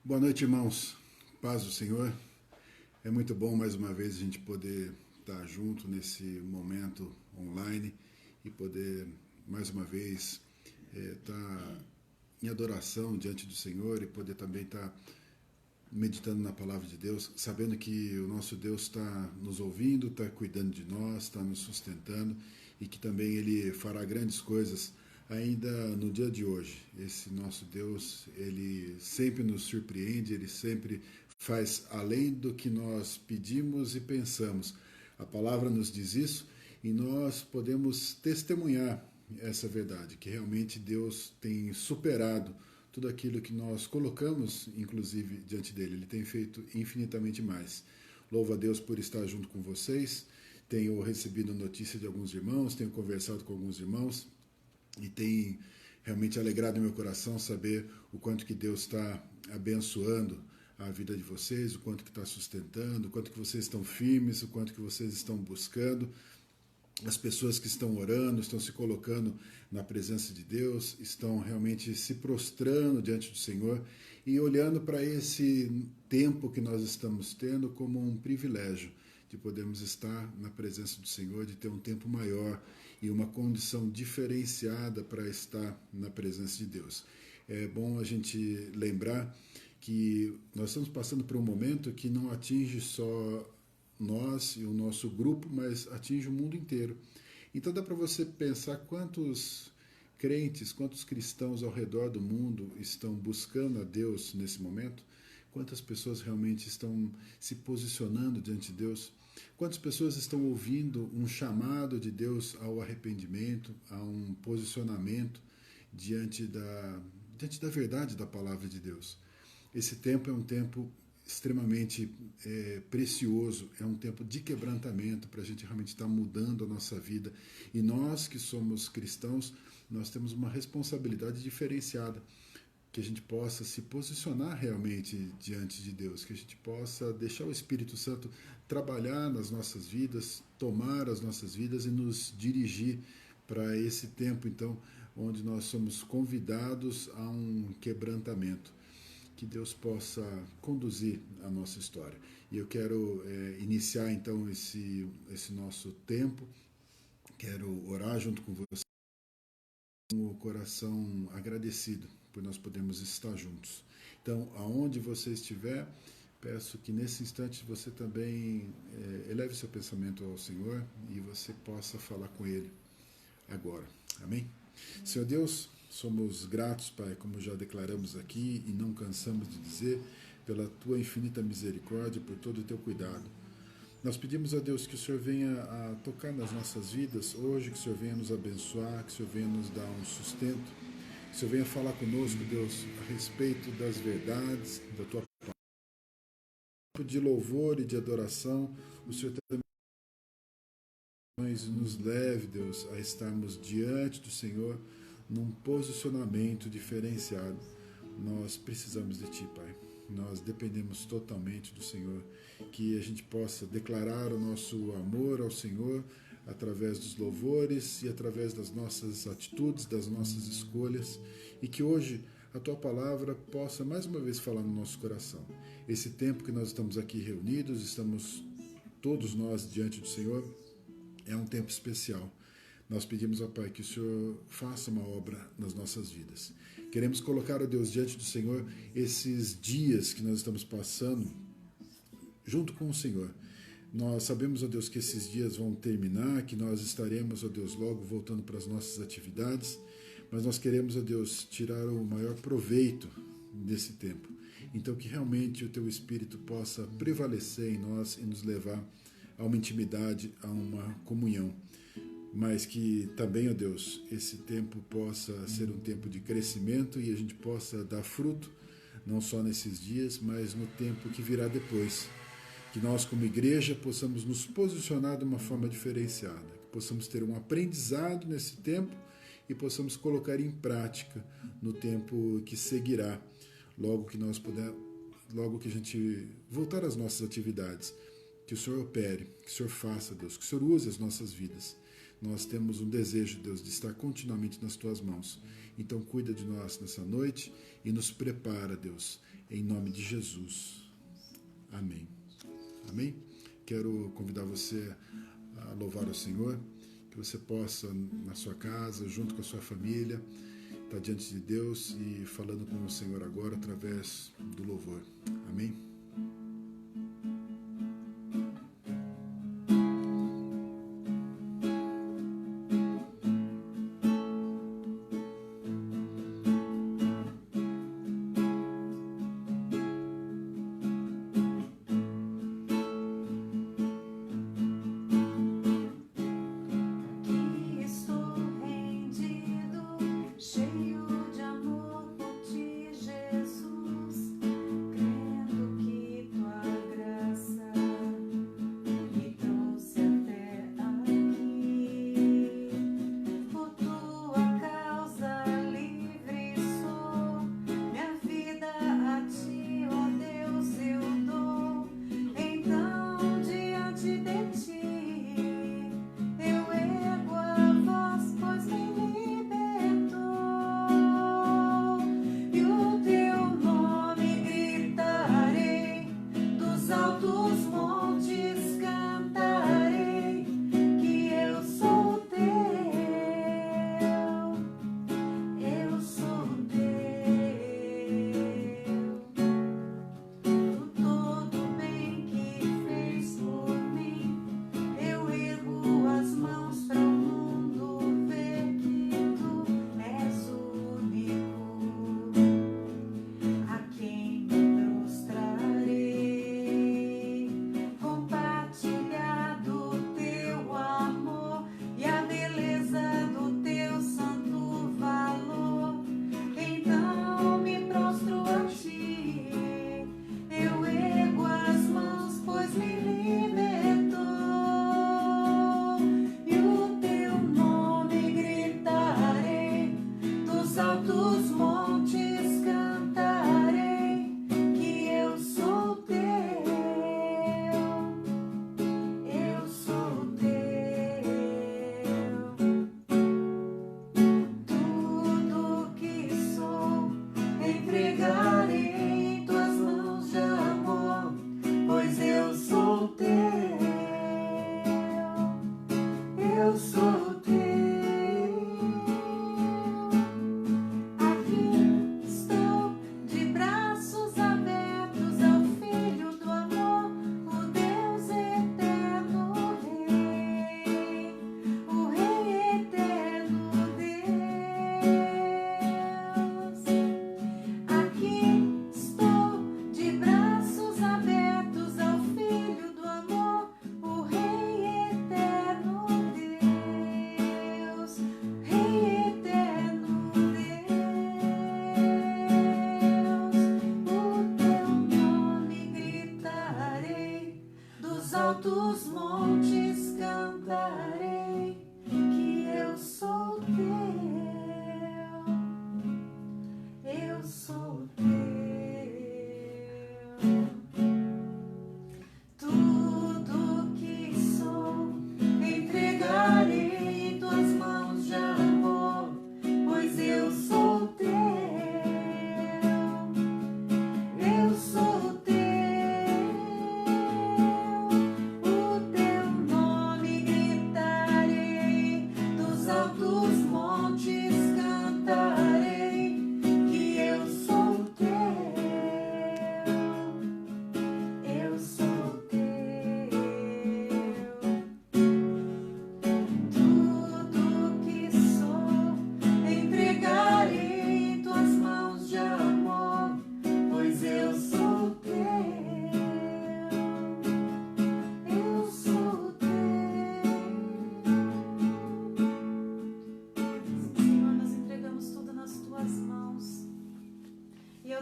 Boa noite, irmãos. Paz do Senhor. É muito bom mais uma vez a gente poder estar junto nesse momento online e poder mais uma vez estar em adoração diante do Senhor e poder também estar meditando na palavra de Deus, sabendo que o nosso Deus está nos ouvindo, está cuidando de nós, está nos sustentando e que também Ele fará grandes coisas ainda no dia de hoje. Esse nosso Deus, Ele sempre nos surpreende, Ele sempre faz além do que nós pedimos e pensamos. A palavra nos diz isso e nós podemos testemunhar essa verdade, que realmente Deus tem superado tudo aquilo que nós colocamos, inclusive, diante dele. Ele tem feito infinitamente mais. Louvo a Deus por estar junto com vocês. Tenho recebido notícia de alguns irmãos, tenho conversado com alguns irmãos e tem realmente alegrado meu coração saber o quanto que Deus está abençoando a vida de vocês, o quanto que está sustentando, o quanto que vocês estão firmes, o quanto que vocês estão buscando. As pessoas que estão orando, estão se colocando na presença de Deus, estão realmente se prostrando diante do Senhor e olhando para esse tempo que nós estamos tendo como um privilégio de podermos estar na presença do Senhor, de ter um tempo maior e uma condição diferenciada para estar na presença de Deus. É bom a gente lembrar que nós estamos passando por um momento que não atinge só nós e o nosso grupo, mas atinge o mundo inteiro. Então dá para você pensar quantos crentes, quantos cristãos ao redor do mundo estão buscando a Deus nesse momento, quantas pessoas realmente estão se posicionando diante de Deus, quantas pessoas estão ouvindo um chamado de Deus ao arrependimento, a um posicionamento diante da verdade da palavra de Deus. Esse tempo é um tempo extremamente precioso, é um tempo de quebrantamento para a gente realmente estar mudando a nossa vida. E nós que somos cristãos, nós temos uma responsabilidade diferenciada, que a gente possa se posicionar realmente diante de Deus, que a gente possa deixar o Espírito Santo trabalhar nas nossas vidas, tomar as nossas vidas e nos dirigir para esse tempo, então, onde nós somos convidados a um quebrantamento. Que Deus possa conduzir a nossa história. E eu quero iniciar então esse nosso tempo, quero orar junto com você, com o coração agradecido por nós podermos estar juntos. Então, aonde você estiver, peço que nesse instante você também eleve seu pensamento ao Senhor e você possa falar com Ele agora. Amém? Senhor Deus, somos gratos, Pai, como já declaramos aqui e não cansamos de dizer, pela Tua infinita misericórdia, por todo o Teu cuidado. Nós pedimos a Deus que o Senhor venha a tocar nas nossas vidas hoje, que o Senhor venha nos abençoar, que o Senhor venha nos dar um sustento, que o Senhor venha falar conosco, Deus, a respeito das verdades, da Tua palavra, de louvor e de adoração. O Senhor também nos leve, Deus, a estarmos diante do Senhor num posicionamento diferenciado. Nós precisamos de Ti, Pai. Nós dependemos totalmente do Senhor. Que a gente possa declarar o nosso amor ao Senhor através dos louvores e através das nossas atitudes, das nossas escolhas. E que hoje a Tua palavra possa mais uma vez falar no nosso coração. Esse tempo que nós estamos aqui reunidos, estamos todos nós diante do Senhor, é um tempo especial. Nós pedimos ao Pai que o Senhor faça uma obra nas nossas vidas. Queremos colocar, ó Deus, diante do Senhor esses dias que nós estamos passando junto com o Senhor. Nós sabemos, ó Deus, que esses dias vão terminar, que nós estaremos, ó Deus, logo voltando para as nossas atividades, mas nós queremos, ó Deus, tirar o maior proveito desse tempo. Então que realmente o Teu Espírito possa prevalecer em nós e nos levar a uma intimidade, a uma comunhão. Mas que também, ó Deus, esse tempo possa ser um tempo de crescimento e a gente possa dar fruto, não só nesses dias, mas no tempo que virá depois. Que nós, como igreja, possamos nos posicionar de uma forma diferenciada, que possamos ter um aprendizado nesse tempo e possamos colocar em prática no tempo que seguirá, logo que a gente voltar às nossas atividades. Que o Senhor opere, que o Senhor faça, Deus, que o Senhor use as nossas vidas. Nós temos um desejo, Deus, de estar continuamente nas Tuas mãos. Então cuida de nós nessa noite e nos prepara, Deus, em nome de Jesus. Amém. Amém? Quero convidar você a louvar o Senhor, que você possa, na sua casa, junto com a sua família, estar diante de Deus e falando com o Senhor agora através do louvor. Amém?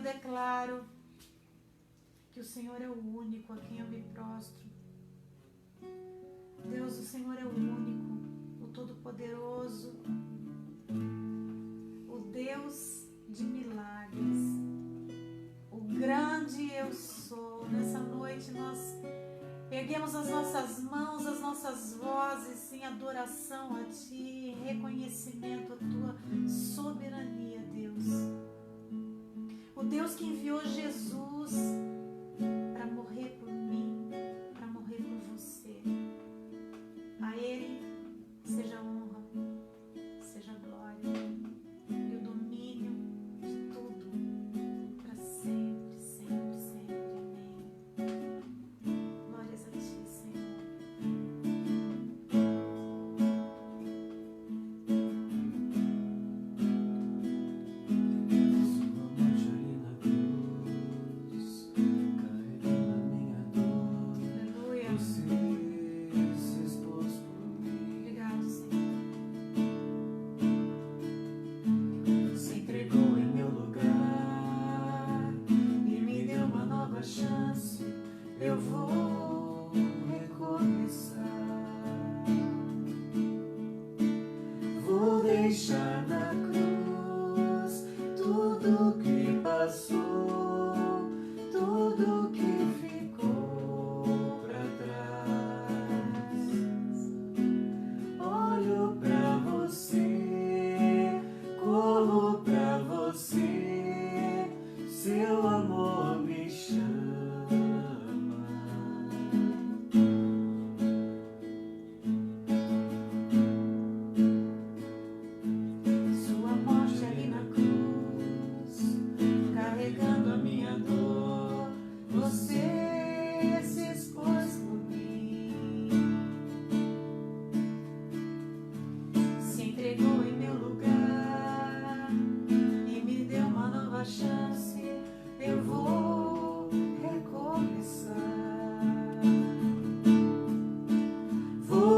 declaro que o Senhor é o único a quem eu me prostro. Deus, o Senhor é o único, o Todo-Poderoso, o Deus de milagres, o grande eu sou. Nessa noite nós erguemos as nossas mãos, as nossas vozes em adoração a Ti, em reconhecimento à Tua soberania, Deus. O Deus que enviou Jesus para morrer por mim, para morrer por você. A Ele seja a honra, seja a glória e o domínio de tudo, para sempre, sempre, sempre. Amém. Glórias a Ti, Senhor. Eu vou recomeçar, vou deixar na cruz tudo que passou, tudo que ficou pra trás. Olho pra você, corro pra você, seu amor me chama.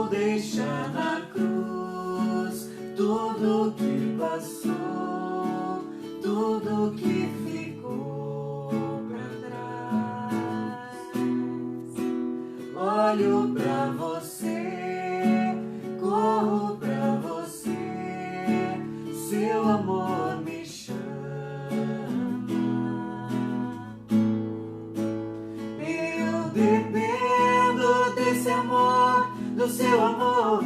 Deixar na cruz tudo que passou, tudo que ficou pra trás. Olho pra você, corro pra você, seu amor me chama. Eu dependo desse amor, do seu amor,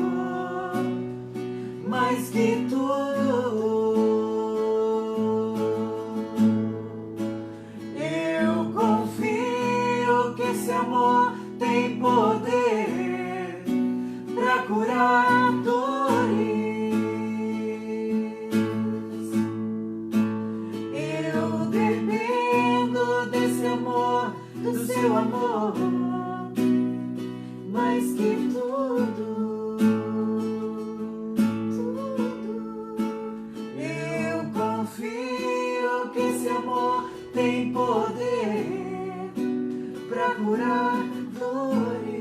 mais que tudo. Eu confio que esse amor tem poder pra curar dores. Eu dependo desse amor, do seu amor, mais que tudo. Eu confio que esse amor tem poder pra curar dores.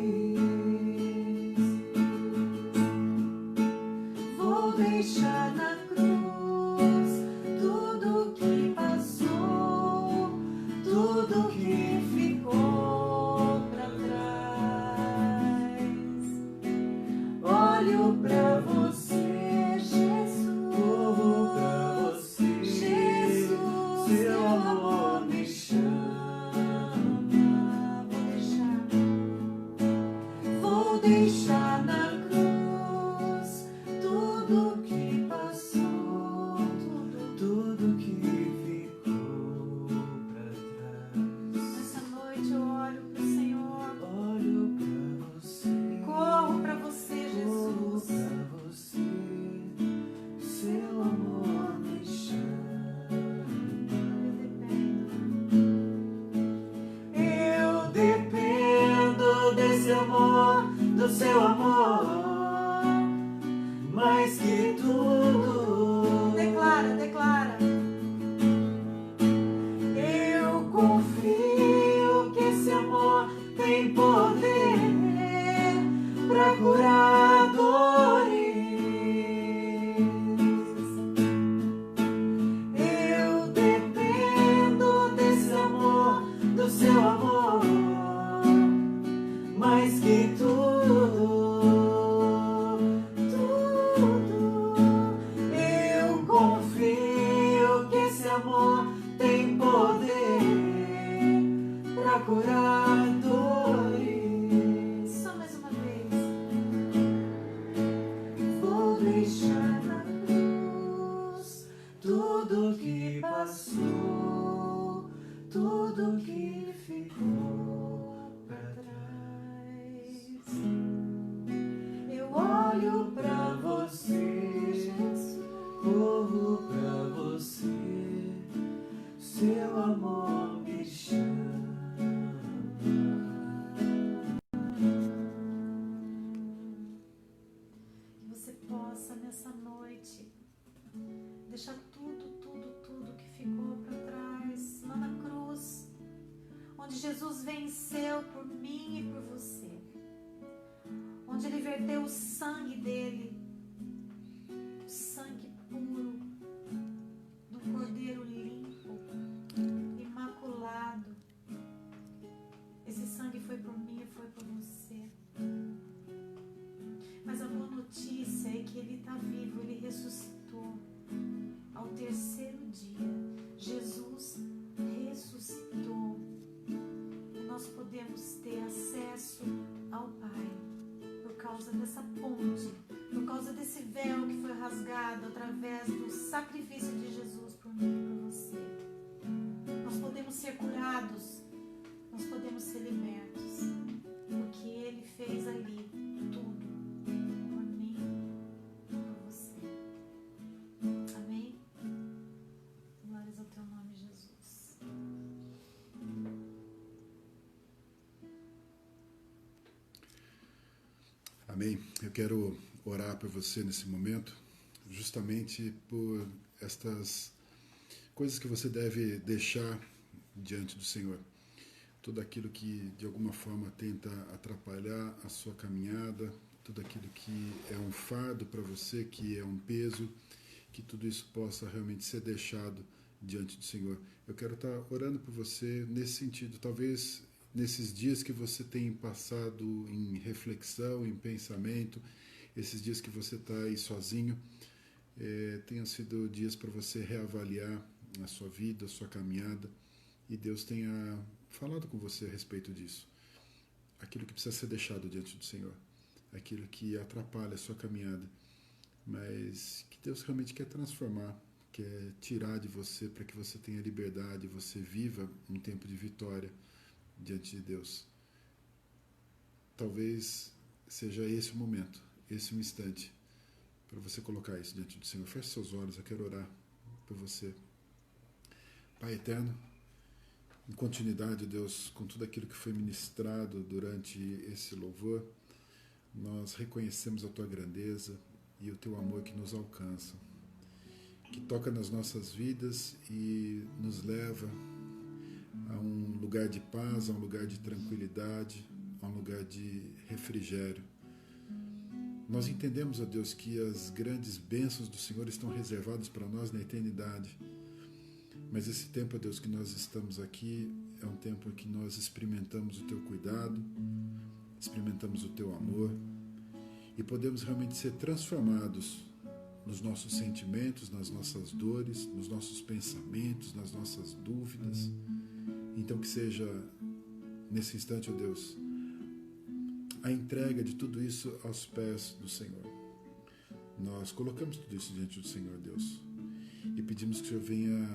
Vou deixar na cruz tudo que passou, tudo que ficou pra trás. Olho pra você, Jesus, corro pra você, Jesus, seu amor me chama. Vou deixar na cruz tudo que passou, tudo que ficou pra trás. Nessa noite eu olho pro Senhor, olho pra você, corro pra você, Jesus, pra você, seu amor me chama. Eu dependo desse amor, do seu amor, mais que tudo. Declara, declara. Eu confio que esse amor tem poder pra curar dores. Eu dependo desse amor, do seu amor, mais que tudo. Eu confio que esse amor tem poder pra curar dores. Só mais uma vez. Vou deixar na cruz tudo que passou, deixar tudo que ficou para trás lá na cruz, onde Jesus venceu por mim e por você, onde Ele verteu o sangue dele, o sangue puro do Cordeiro limpo, imaculado. Esse sangue foi por mim e foi por você. Mas a boa notícia é que Ele está vivo, Ele ressuscitou. Ao terceiro dia, Jesus ressuscitou. E nós podemos ter acesso ao Pai por causa dessa ponte, por causa desse véu que foi rasgado através do sacrifício de Jesus por mim e por você. Nós podemos ser curados, nós podemos ser libertos, porque Ele fez ali tudo por mim e por você. Amém? Glórias ao Teu nome, Jesus. Amém. Eu quero orar por você nesse momento, justamente por estas coisas que você deve deixar diante do Senhor. Tudo aquilo que de alguma forma tenta atrapalhar a sua caminhada, tudo aquilo que é um fardo para você, que é um peso, que tudo isso possa realmente ser deixado diante do Senhor. Eu quero estar orando por você nesse sentido. Talvez nesses dias que você tem passado em reflexão, em pensamento, esses dias que você está aí sozinho, tenham sido dias para você reavaliar a sua vida, a sua caminhada, e Deus tenha falado com você a respeito disso. Aquilo que precisa ser deixado diante do Senhor, aquilo que atrapalha a sua caminhada, mas que Deus realmente quer transformar, quer tirar de você para que você tenha liberdade, você viva um tempo de vitória diante de Deus. Talvez seja esse o momento, esse o instante para você colocar isso diante do Senhor. Feche seus olhos, eu quero orar por você. Pai eterno, em continuidade, Deus, com tudo aquilo que foi ministrado durante esse louvor, nós reconhecemos a Tua grandeza e o Teu amor que nos alcança, que toca nas nossas vidas e nos leva a um lugar de paz, a um lugar de tranquilidade, a um lugar de refrigério. Nós entendemos, ó Deus, que as grandes bênçãos do Senhor estão reservadas para nós na eternidade. Mas esse tempo, ó Deus, que nós estamos aqui, é um tempo em que nós experimentamos o Teu cuidado, experimentamos o Teu amor e podemos realmente ser transformados nos nossos sentimentos, nas nossas dores, nos nossos pensamentos, nas nossas dúvidas. Então que seja, nesse instante, ó Deus, a entrega de tudo isso aos pés do Senhor. Nós colocamos tudo isso diante do Senhor, Deus, e pedimos que o Senhor venha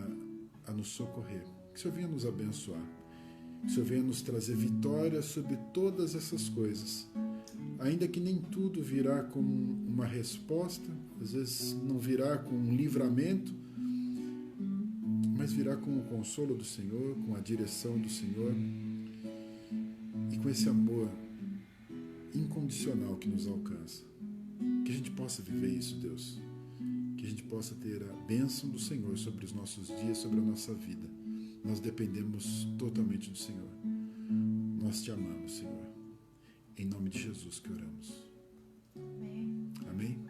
a nos socorrer, que o Senhor venha nos abençoar, que o Senhor venha nos trazer vitória sobre todas essas coisas, ainda que nem tudo virá com uma resposta, às vezes não virá com um livramento, mas virá com o consolo do Senhor, com a direção do Senhor e com esse amor incondicional que nos alcança. Que a gente possa viver isso, Deus. Que a gente possa ter a bênção do Senhor sobre os nossos dias, sobre a nossa vida. Nós dependemos totalmente do Senhor. Nós Te amamos, Senhor. Em nome de Jesus que oramos. Amém. Amém?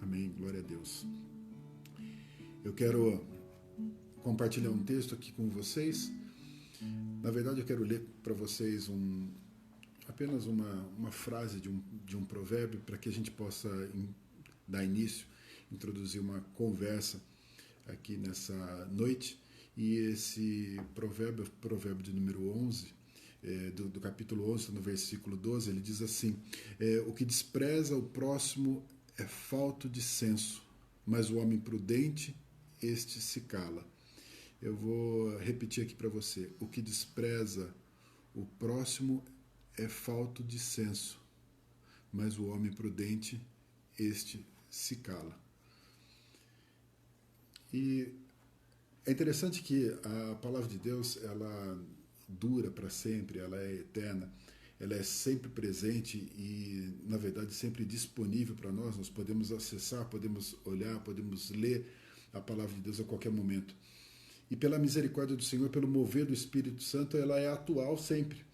Amém. Glória a Deus. Eu quero compartilhar um texto aqui com vocês. Na verdade, eu quero ler para vocês apenas uma frase de um provérbio para que a gente possa dar início, introduzir uma conversa aqui nessa noite. E esse provérbio, provérbio de número 11, do capítulo 11, no versículo 12, ele diz assim: o que despreza o próximo é falto de senso, mas o homem prudente, este se cala. Eu vou repetir aqui para você: o que despreza o próximo é falto de senso, mas o homem prudente, este se cala. E é interessante que a palavra de Deus, ela dura para sempre, ela é eterna, ela é sempre presente e, na verdade, sempre disponível para nós. Nós podemos acessar, podemos olhar, podemos ler a palavra de Deus a qualquer momento. E pela misericórdia do Senhor, pelo mover do Espírito Santo, ela é atual sempre.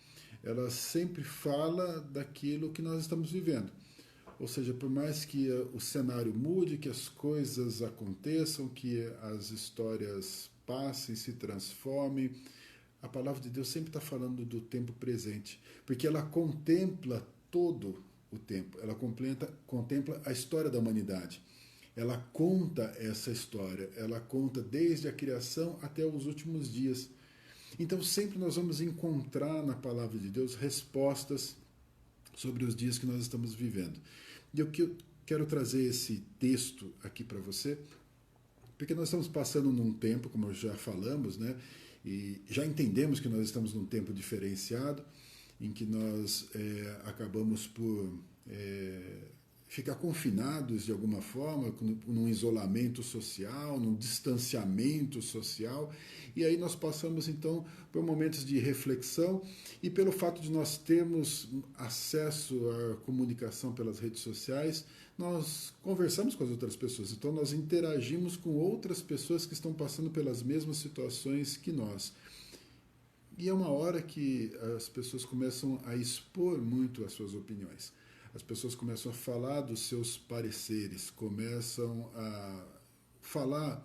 Ela sempre fala daquilo que nós estamos vivendo. Ou seja, por mais que o cenário mude, que as coisas aconteçam, que as histórias passem, se transformem, a palavra de Deus sempre está falando do tempo presente, porque ela contempla todo o tempo, ela contempla a história da humanidade. Ela conta essa história, ela conta desde a criação até os últimos dias. Então sempre nós vamos encontrar na palavra de Deus respostas sobre os dias que nós estamos vivendo. E eu quero trazer esse texto aqui para você, porque nós estamos passando num tempo, como já falamos, né? E já entendemos que nós estamos num tempo diferenciado, em que nós acabamos por ficar confinados de alguma forma, num isolamento social, num distanciamento social, e aí nós passamos então por momentos de reflexão, e pelo fato de nós termos acesso à comunicação pelas redes sociais, nós conversamos com as outras pessoas, então nós interagimos com outras pessoas que estão passando pelas mesmas situações que nós. E é uma hora que as pessoas começam a expor muito as suas opiniões. As pessoas começam a falar dos seus pareceres, começam a falar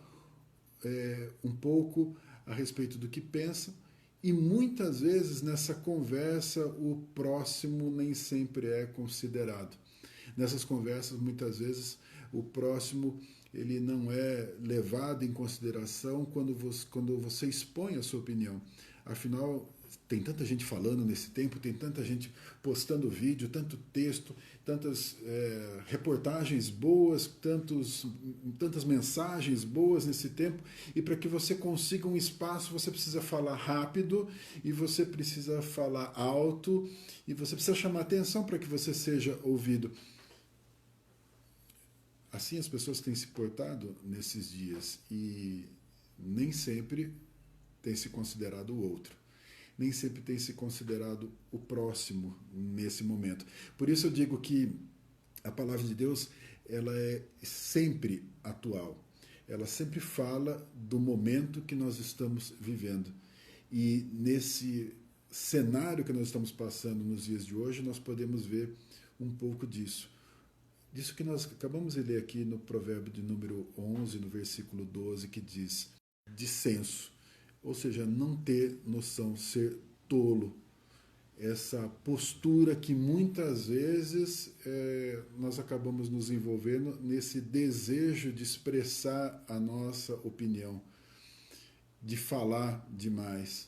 um pouco a respeito do que pensam, e muitas vezes nessa conversa o próximo nem sempre é considerado. Nessas conversas, muitas vezes, o próximo ele não é levado em consideração quando você expõe a sua opinião. Afinal, tem tanta gente falando nesse tempo, tem tanta gente postando vídeo, tanto texto, tantas reportagens boas, tantas mensagens boas nesse tempo, e para que você consiga um espaço, você precisa falar rápido, e você precisa falar alto, e você precisa chamar atenção para que você seja ouvido. Assim as pessoas têm se portado nesses dias, e nem sempre tem se considerado o outro. Nem sempre tem se considerado o próximo nesse momento. Por isso eu digo que a palavra de Deus ela é sempre atual. Ela sempre fala do momento que nós estamos vivendo. E nesse cenário que nós estamos passando nos dias de hoje, nós podemos ver um pouco disso. Disso que nós acabamos de ler aqui no provérbio de número 11, no versículo 12, que diz: dissenso. Ou seja, não ter noção, ser tolo. Essa postura que muitas vezes nós acabamos nos envolvendo nesse desejo de expressar a nossa opinião, de falar demais,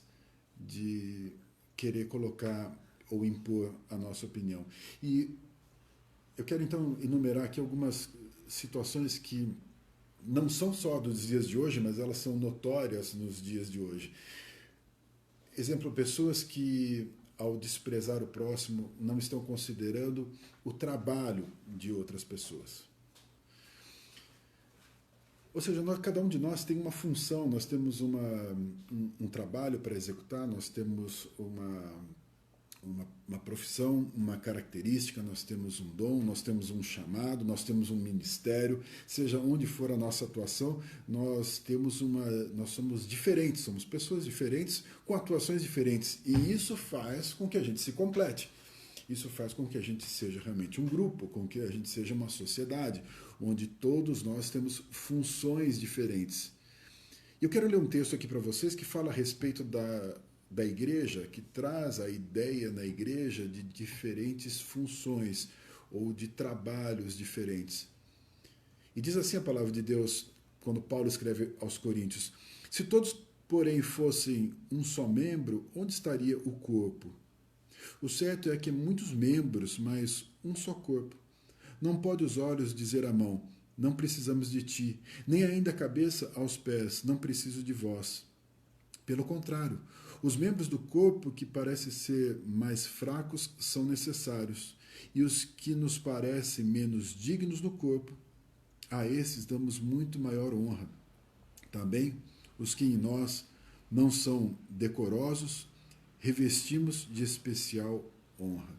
de querer colocar ou impor a nossa opinião. E eu quero então enumerar aqui algumas situações que não são só dos dias de hoje, mas elas são notórias nos dias de hoje. Exemplo, pessoas que, ao desprezar o próximo, não estão considerando o trabalho de outras pessoas. Ou seja, cada um de nós tem uma função, nós temos um trabalho para executar, nós temos uma profissão, uma característica, nós temos um dom, nós temos um chamado, nós temos um ministério, seja onde for a nossa atuação, nós somos diferentes, somos pessoas diferentes com atuações diferentes, e isso faz com que a gente se complete. Isso faz com que a gente seja realmente um grupo, com que a gente seja uma sociedade, onde todos nós temos funções diferentes. Eu quero ler um texto aqui para vocês que fala a respeito da igreja, que traz a ideia na igreja de diferentes funções ou de trabalhos diferentes. E diz assim a palavra de Deus, quando Paulo escreve aos Coríntios: se todos, porém, fossem um só membro, onde estaria o corpo? O certo é que muitos membros, mas um só corpo. Não pode os olhos dizer à mão: não precisamos de ti, nem ainda a cabeça aos pés: não preciso de vós. Pelo contrário, os membros do corpo que parecem ser mais fracos são necessários, e os que nos parecem menos dignos no corpo, a esses damos muito maior honra. Também os que em nós não são decorosos, revestimos de especial honra.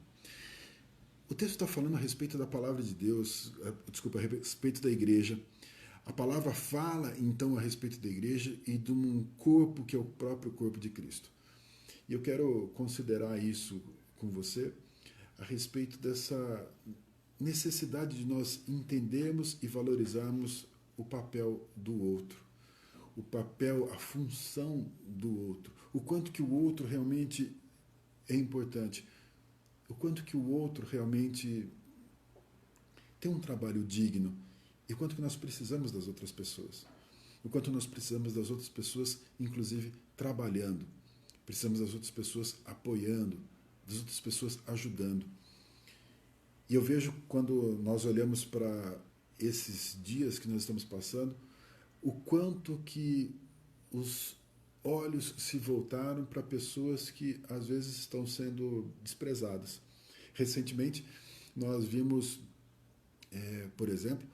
O texto está falando a respeito da palavra de Deus, a respeito da igreja, A palavra fala, então, a respeito da igreja e de um corpo que é o próprio corpo de Cristo. E eu quero considerar isso com você a respeito dessa necessidade de nós entendermos e valorizarmos o papel do outro, o papel, a função do outro, o quanto que o outro realmente é importante, o quanto que o outro realmente tem um trabalho digno, e o quanto que nós precisamos das outras pessoas, o quanto nós precisamos das outras pessoas, inclusive trabalhando, precisamos das outras pessoas apoiando, das outras pessoas ajudando. E eu vejo, quando nós olhamos para esses dias que nós estamos passando, o quanto que os olhos se voltaram para pessoas que às vezes estão sendo desprezadas. Recentemente, nós vimos, por exemplo,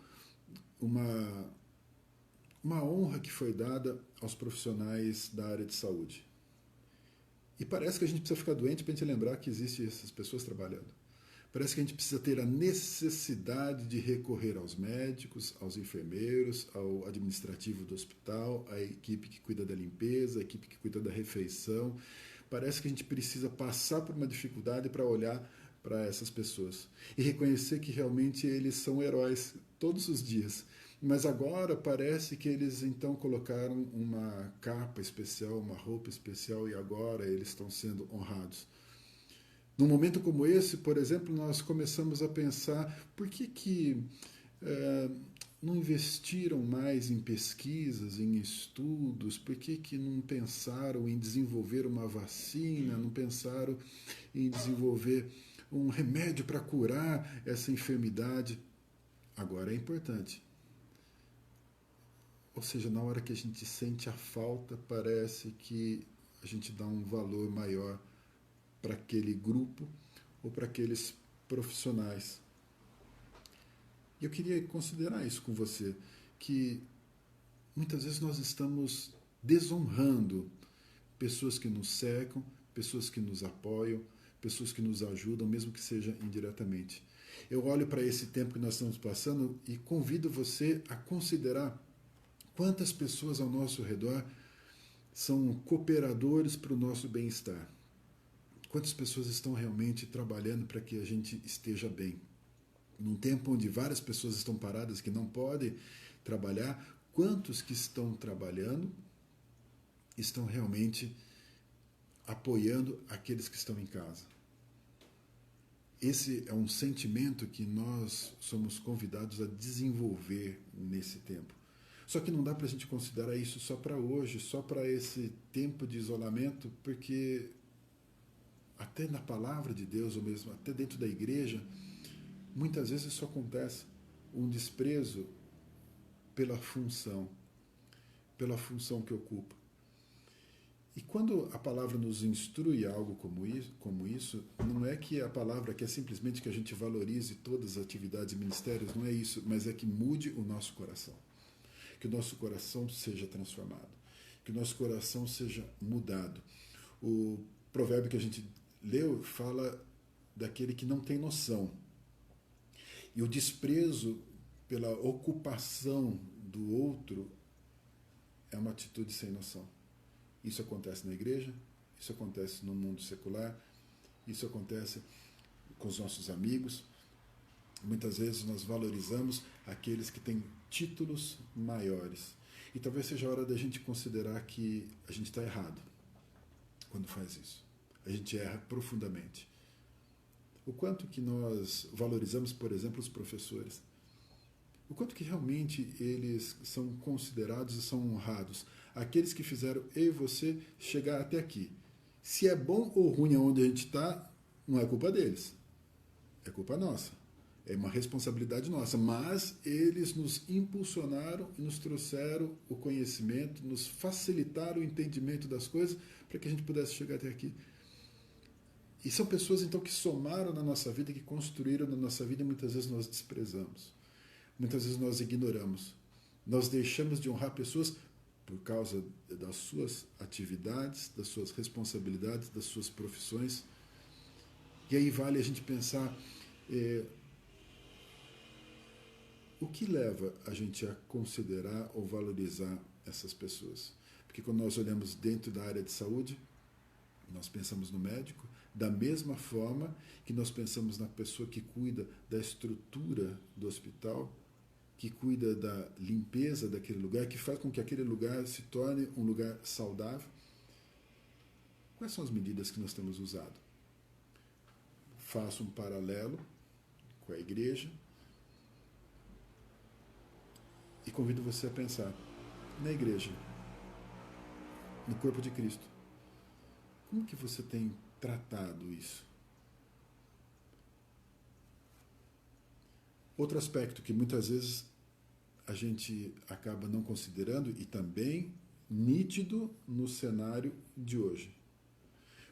uma honra que foi dada aos profissionais da área de saúde. E parece que a gente precisa ficar doente para a gente lembrar que existem essas pessoas trabalhando. Parece que a gente precisa ter a necessidade de recorrer aos médicos, aos enfermeiros, ao administrativo do hospital, à equipe que cuida da limpeza, à equipe que cuida da refeição. Parece que a gente precisa passar por uma dificuldade para olhar para essas pessoas e reconhecer que realmente eles são heróis todos os dias. Mas agora parece que eles então colocaram uma capa especial, uma roupa especial, e agora eles estão sendo honrados. Num momento como esse, por exemplo, nós começamos a pensar por que não investiram mais em pesquisas, em estudos, por que não pensaram em desenvolver uma vacina, não pensaram em desenvolver um remédio para curar essa enfermidade. Agora é importante. Ou seja, na hora que a gente sente a falta, parece que a gente dá um valor maior para aquele grupo ou para aqueles profissionais. E eu queria considerar isso com você, que muitas vezes nós estamos desonrando pessoas que nos cercam, pessoas que nos apoiam, pessoas que nos ajudam, mesmo que seja indiretamente. Eu olho para esse tempo que nós estamos passando e convido você a considerar quantas pessoas ao nosso redor são cooperadores para o nosso bem-estar. Quantas pessoas estão realmente trabalhando para que a gente esteja bem? Num tempo onde várias pessoas estão paradas que não podem trabalhar, quantos que estão trabalhando estão realmente apoiando aqueles que estão em casa? Esse é um sentimento que nós somos convidados a desenvolver nesse tempo. Só que não dá para a gente considerar isso só para hoje, só para esse tempo de isolamento, porque até na palavra de Deus, ou mesmo até dentro da igreja, muitas vezes isso acontece, um desprezo pela função que ocupa. E quando a palavra nos instrui algo como isso, não é que a palavra quer simplesmente que a gente valorize todas as atividades e ministérios, não é isso, mas é que mude o nosso coração. Que o nosso coração seja transformado, que o nosso coração seja mudado. O provérbio que a gente leu fala daquele que não tem noção. E o desprezo pela ocupação do outro é uma atitude sem noção. Isso acontece na igreja, isso acontece no mundo secular, isso acontece com os nossos amigos. Muitas vezes nós valorizamos aqueles que têm títulos maiores. E talvez seja a hora da gente considerar que a gente está errado quando faz isso. A gente erra profundamente. O quanto que nós valorizamos, por exemplo, os professores. O quanto que realmente eles são considerados e são honrados. Aqueles que fizeram eu e você chegar até aqui. Se é bom ou ruim aonde a gente está, não é culpa deles. É culpa nossa. É uma responsabilidade nossa. Mas eles nos impulsionaram e nos trouxeram o conhecimento, nos facilitaram o entendimento das coisas para que a gente pudesse chegar até aqui. E são pessoas, então, que somaram na nossa vida, que construíram na nossa vida, e muitas vezes nós desprezamos. Muitas vezes nós ignoramos. Nós deixamos de honrar pessoas por causa das suas atividades, das suas responsabilidades, das suas profissões. E aí vale a gente pensar, o que leva a gente a considerar ou valorizar essas pessoas? Porque quando nós olhamos dentro da área de saúde, nós pensamos no médico, da mesma forma que nós pensamos na pessoa que cuida da estrutura do hospital, que cuida da limpeza daquele lugar, que faz com que aquele lugar se torne um lugar saudável. Quais são as medidas que nós temos usado? Faço um paralelo com a igreja e convido você a pensar na igreja, no corpo de Cristo. Como que você tem tratado isso? Outro aspecto que muitas vezes a gente acaba não considerando e também nítido no cenário de hoje.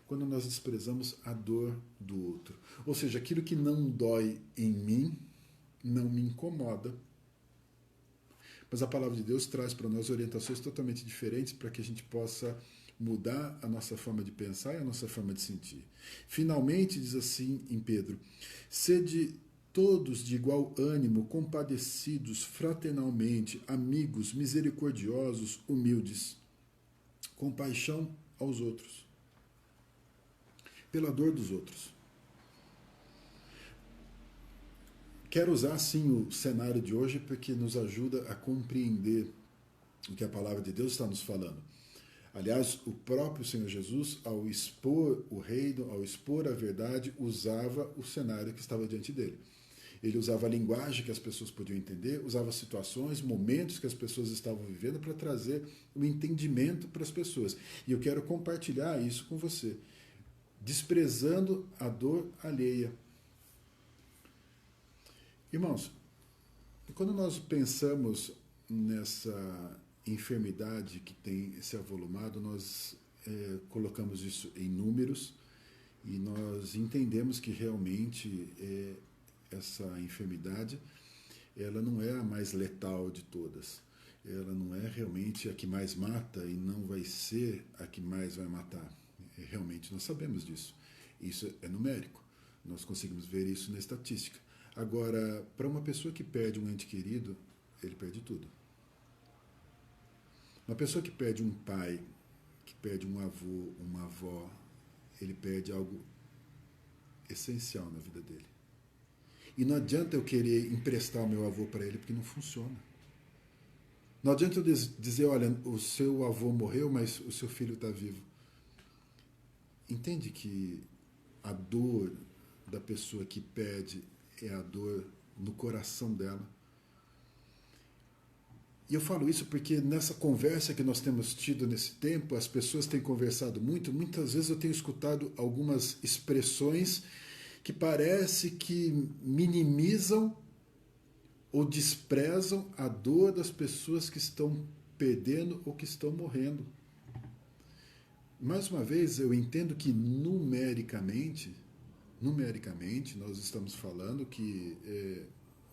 Quando nós desprezamos a dor do outro. Ou seja, aquilo que não dói em mim não me incomoda. Mas a palavra de Deus traz para nós orientações totalmente diferentes para que a gente possa mudar a nossa forma de pensar e a nossa forma de sentir. Finalmente, diz assim em Pedro, sede todos de igual ânimo, compadecidos fraternalmente, amigos, misericordiosos, humildes, com paixão aos outros, pela dor dos outros. Quero usar, sim, o cenário de hoje porque nos ajuda a compreender o que a palavra de Deus está nos falando. Aliás, o próprio Senhor Jesus, ao expor o reino, ao expor a verdade, usava o cenário que estava diante dele. Ele usava a linguagem que as pessoas podiam entender, usava situações, momentos que as pessoas estavam vivendo para trazer o entendimento para as pessoas. E eu quero compartilhar isso com você. Desprezando a dor alheia. Irmãos, quando nós pensamos nessa enfermidade que tem se avolumado, nós colocamos isso em números e nós entendemos que realmente essa enfermidade ela não é a mais letal de todas. Ela não é realmente a que mais mata e não vai ser a que mais vai matar. Realmente nós sabemos disso. Isso é numérico. Nós conseguimos ver isso na estatística. Agora, para uma pessoa que perde um ente querido, ele perde tudo. Uma pessoa que perde um pai, que perde um avô, uma avó, ele perde algo essencial na vida dele. E não adianta eu querer emprestar o meu avô para ele, porque não funciona. Não adianta eu dizer, olha, o seu avô morreu, mas o seu filho está vivo. Entende que a dor da pessoa que perde é a dor no coração dela. E eu falo isso porque nessa conversa que nós temos tido nesse tempo, as pessoas têm conversado muito, muitas vezes eu tenho escutado algumas expressões que parece que minimizam ou desprezam a dor das pessoas que estão perdendo ou que estão morrendo. Mais uma vez, eu entendo que numericamente, nós estamos falando que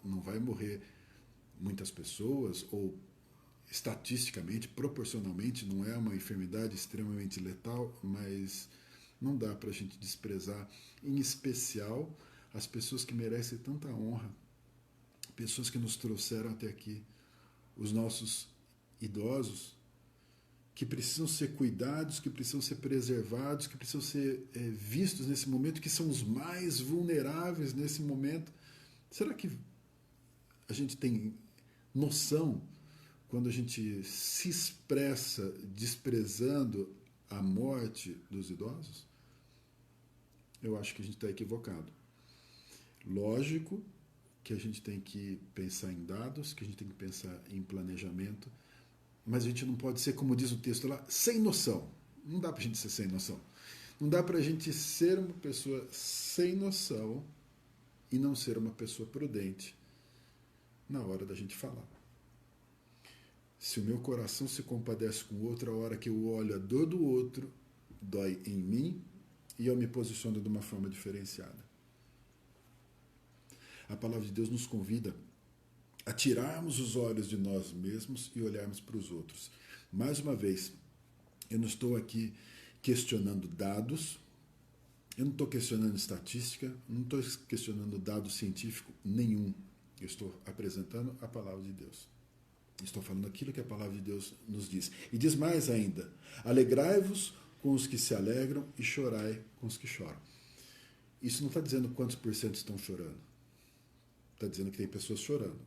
não vai morrer muitas pessoas, ou estatisticamente, proporcionalmente, não é uma enfermidade extremamente letal, mas não dá para a gente desprezar, em especial, as pessoas que merecem tanta honra, pessoas que nos trouxeram até aqui, os nossos idosos, que precisam ser cuidados, que precisam ser preservados, que precisam ser vistos nesse momento, que são os mais vulneráveis nesse momento. Será que a gente tem noção, quando a gente se expressa desprezando a morte dos idosos? Eu acho que a gente está equivocado. Lógico que a gente tem que pensar em dados, que a gente tem que pensar em planejamento, mas a gente não pode ser, como diz o texto lá, sem noção. Não dá para a gente ser sem noção. Não dá para a gente ser uma pessoa sem noção e não ser uma pessoa prudente na hora da gente falar. Se o meu coração se compadece com o outro, a hora que eu olho a dor do outro, dói em mim e eu me posiciono de uma forma diferenciada. A palavra de Deus nos convida a tirarmos os olhos de nós mesmos e olharmos para os outros. Mais uma vez, eu não estou aqui questionando dados, eu não estou questionando estatística, não estou questionando dado científico nenhum. Eu estou apresentando a palavra de Deus. Estou falando aquilo que a palavra de Deus nos diz. E diz mais ainda: alegrai-vos com os que se alegram e chorai com os que choram. Isso não está dizendo quantos por cento estão chorando. Está dizendo que tem pessoas chorando.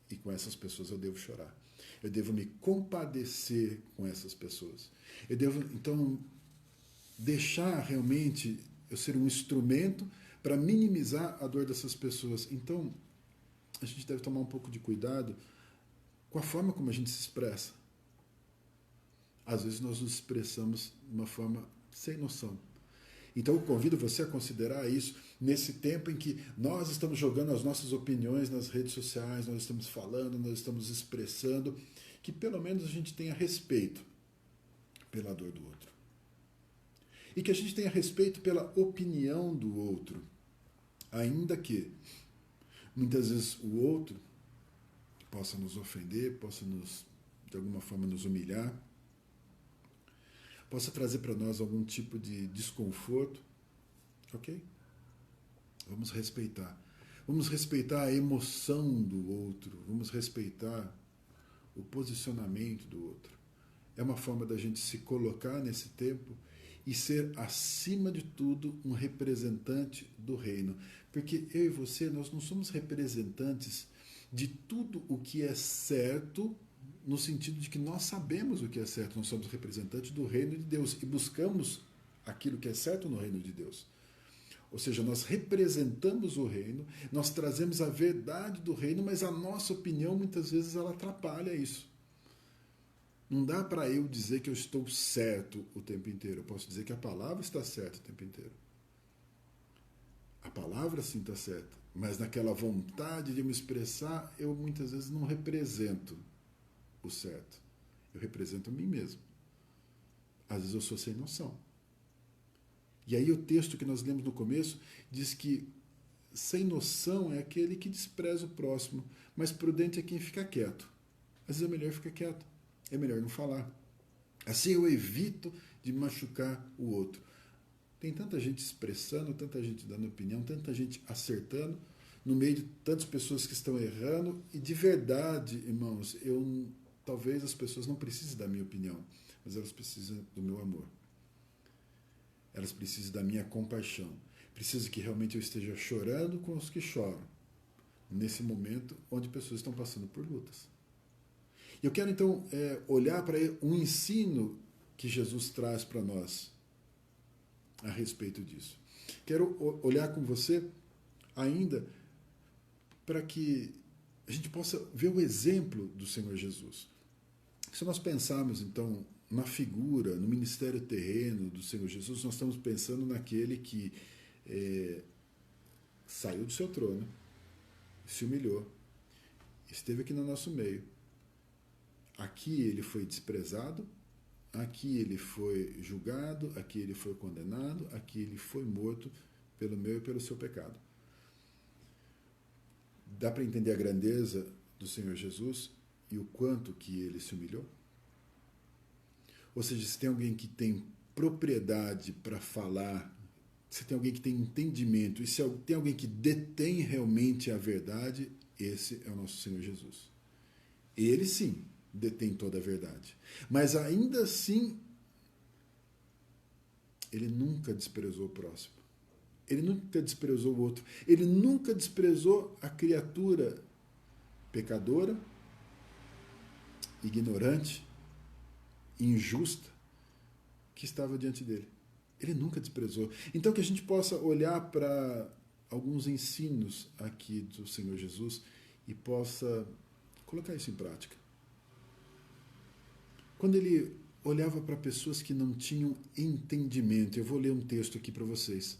E com essas pessoas eu devo chorar. Eu devo me compadecer com essas pessoas. Eu devo, então, deixar realmente eu ser um instrumento para minimizar a dor dessas pessoas. Então, a gente deve tomar um pouco de cuidado com a forma como a gente se expressa. Às vezes nós nos expressamos de uma forma sem noção. Então eu convido você a considerar isso nesse tempo em que nós estamos jogando as nossas opiniões nas redes sociais, nós estamos falando, nós estamos expressando, que pelo menos a gente tenha respeito pela dor do outro. E que a gente tenha respeito pela opinião do outro. Ainda que muitas vezes o outro possa nos ofender, possa de alguma forma nos humilhar, possa trazer para nós algum tipo de desconforto, ok? Vamos respeitar. Vamos respeitar a emoção do outro, vamos respeitar o posicionamento do outro. É uma forma da gente se colocar nesse tempo e ser, acima de tudo, um representante do reino. Porque eu e você, nós não somos representantes de tudo o que é certo, no sentido de que nós sabemos o que é certo, nós somos representantes do reino de Deus e buscamos aquilo que é certo no reino de Deus. Ou seja, nós representamos o reino, nós trazemos a verdade do reino, mas a nossa opinião muitas vezes ela atrapalha isso. Não dá para eu dizer que eu estou certo o tempo inteiro, eu posso dizer que a palavra está certa o tempo inteiro. A palavra sim está certa, mas naquela vontade de me expressar, eu muitas vezes não represento o certo. Eu represento a mim mesmo. Às vezes eu sou sem noção. E aí o texto que nós lemos no começo diz que sem noção é aquele que despreza o próximo, mas prudente é quem fica quieto. Às vezes é melhor ficar quieto, é melhor não falar. Assim eu evito de machucar o outro. Tem tanta gente expressando, tanta gente dando opinião, tanta gente acertando, no meio de tantas pessoas que estão errando, e de verdade, irmãos, talvez as pessoas não precisem da minha opinião, mas elas precisam do meu amor. Elas precisam da minha compaixão. Precisam que realmente eu esteja chorando com os que choram, nesse momento onde pessoas estão passando por lutas. Eu quero então olhar para um ensino que Jesus traz para nós a respeito disso. Quero olhar com você ainda para que a gente possa ver o exemplo do Senhor Jesus. Se nós pensarmos, então, na figura, no ministério terreno do Senhor Jesus, nós estamos pensando naquele que saiu do seu trono, se humilhou, esteve aqui no nosso meio. Aqui ele foi desprezado, aqui ele foi julgado, aqui ele foi condenado, aqui ele foi morto pelo meu e pelo seu pecado. Dá para entender a grandeza do Senhor Jesus e o quanto que ele se humilhou? Ou seja, se tem alguém que tem propriedade para falar, se tem alguém que tem entendimento, e se tem alguém que detém realmente a verdade, esse é o nosso Senhor Jesus. Ele sim detém toda a verdade. Mas ainda assim, ele nunca desprezou o próximo. Ele nunca desprezou o outro. Ele nunca desprezou a criatura pecadora, ignorante, injusta, que estava diante dele. Ele nunca desprezou. Então que a gente possa olhar para alguns ensinos aqui do Senhor Jesus e possa colocar isso em prática. Quando ele olhava para pessoas que não tinham entendimento, eu vou ler um texto aqui para vocês.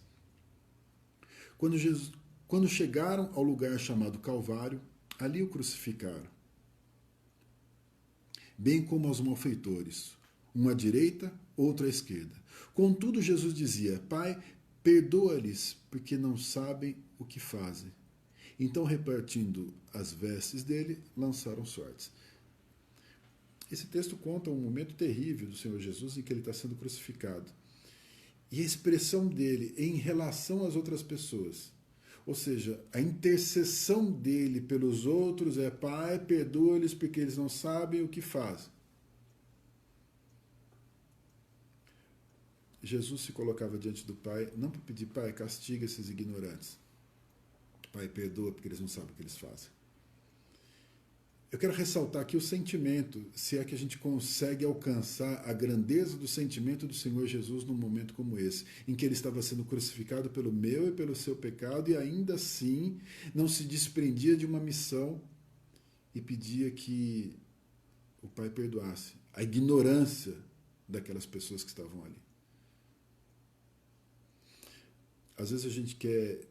Quando chegaram ao lugar chamado Calvário, ali o crucificaram, bem como aos malfeitores, um à direita, outro à esquerda. Contudo, Jesus dizia: Pai, perdoa-lhes, porque não sabem o que fazem. Então, repartindo as vestes dele, lançaram sortes. Esse texto conta um momento terrível do Senhor Jesus em que ele está sendo crucificado. E a expressão dele em relação às outras pessoas. Ou seja, a intercessão dele pelos outros é: Pai, perdoa-lhes porque eles não sabem o que fazem. Jesus se colocava diante do Pai, não para pedir: Pai, castiga esses ignorantes. Pai, perdoa porque eles não sabem o que eles fazem. Eu quero ressaltar aqui o sentimento, se é que a gente consegue alcançar a grandeza do sentimento do Senhor Jesus num momento como esse, em que ele estava sendo crucificado pelo meu e pelo seu pecado e ainda assim não se desprendia de uma missão e pedia que o Pai perdoasse a ignorância daquelas pessoas que estavam ali. Às vezes a gente quer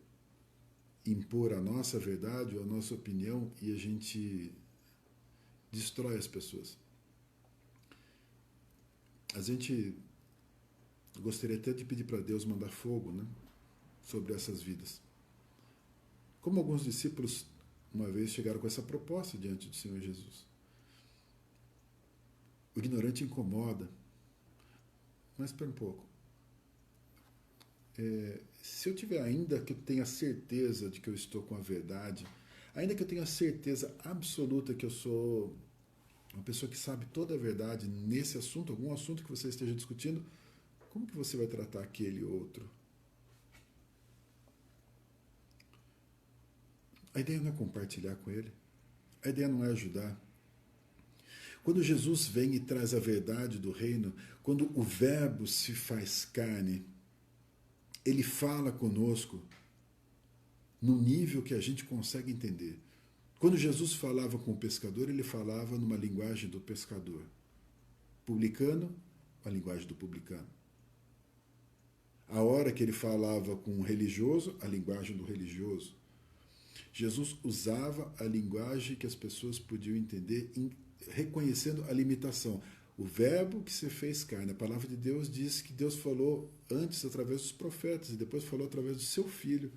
impor a nossa verdade ou a nossa opinião e a gente destrói as pessoas. A gente gostaria até de pedir para Deus mandar fogo, né, sobre essas vidas. Como alguns discípulos uma vez chegaram com essa proposta diante do Senhor Jesus. O ignorante incomoda. Mas espera um pouco. Se eu tiver, ainda que eu tenha certeza de que eu estou com a verdade, ainda que eu tenha certeza absoluta que eu sou uma pessoa que sabe toda a verdade nesse assunto, algum assunto que você esteja discutindo, como que você vai tratar aquele outro? A ideia não é compartilhar com ele. A ideia não é ajudar. Quando Jesus vem e traz a verdade do reino, quando o Verbo se faz carne, ele fala conosco no nível que a gente consegue entender. Quando Jesus falava com o pescador, ele falava numa linguagem do pescador. Publicano, a linguagem do publicano. A hora que ele falava com o religioso, a linguagem do religioso. Jesus usava a linguagem que as pessoas podiam entender, reconhecendo a limitação. O verbo que se fez carne. A palavra de Deus diz que Deus falou antes através dos profetas e depois falou através do seu Filho.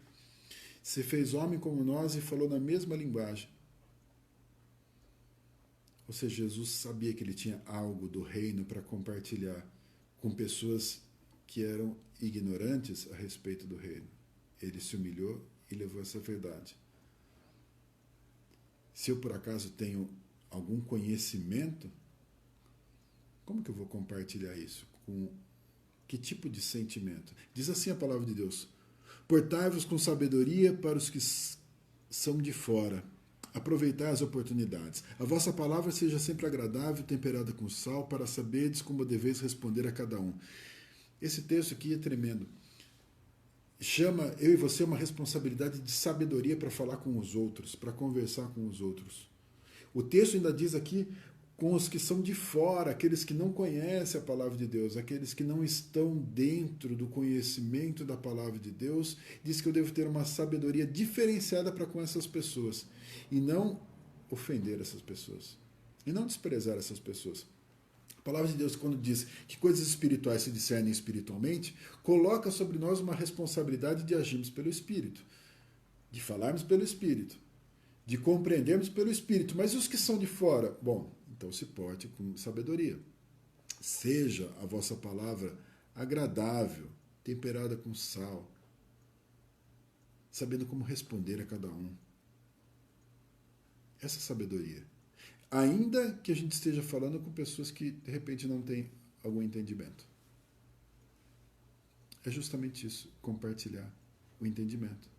Se fez homem como nós e falou na mesma linguagem. Ou seja, Jesus sabia que ele tinha algo do reino para compartilhar com pessoas que eram ignorantes a respeito do reino. Ele se humilhou e levou essa verdade. Se eu por acaso tenho algum conhecimento, como que eu vou compartilhar isso? Com que tipo de sentimento? Diz assim a palavra de Deus: portai-vos com sabedoria para os que são de fora. Aproveitai as oportunidades. A vossa palavra seja sempre agradável, temperada com sal, para saberdes como deveis responder a cada um. Esse texto aqui é tremendo. Chama eu e você uma responsabilidade de sabedoria para falar com os outros, para conversar com os outros. O texto ainda diz aqui com os que são de fora, aqueles que não conhecem a palavra de Deus, aqueles que não estão dentro do conhecimento da palavra de Deus, diz que eu devo ter uma sabedoria diferenciada para com essas pessoas e não ofender essas pessoas e não desprezar essas pessoas. A palavra de Deus, quando diz que coisas espirituais se discernem espiritualmente, coloca sobre nós uma responsabilidade de agirmos pelo Espírito, de falarmos pelo Espírito, de compreendermos pelo Espírito. Mas e os que são de fora? Bom, então se porte com sabedoria. Seja a vossa palavra agradável, temperada com sal, sabendo como responder a cada um. Essa sabedoria. Ainda que a gente esteja falando com pessoas que, de repente, não têm algum entendimento. É justamente isso, compartilhar o entendimento.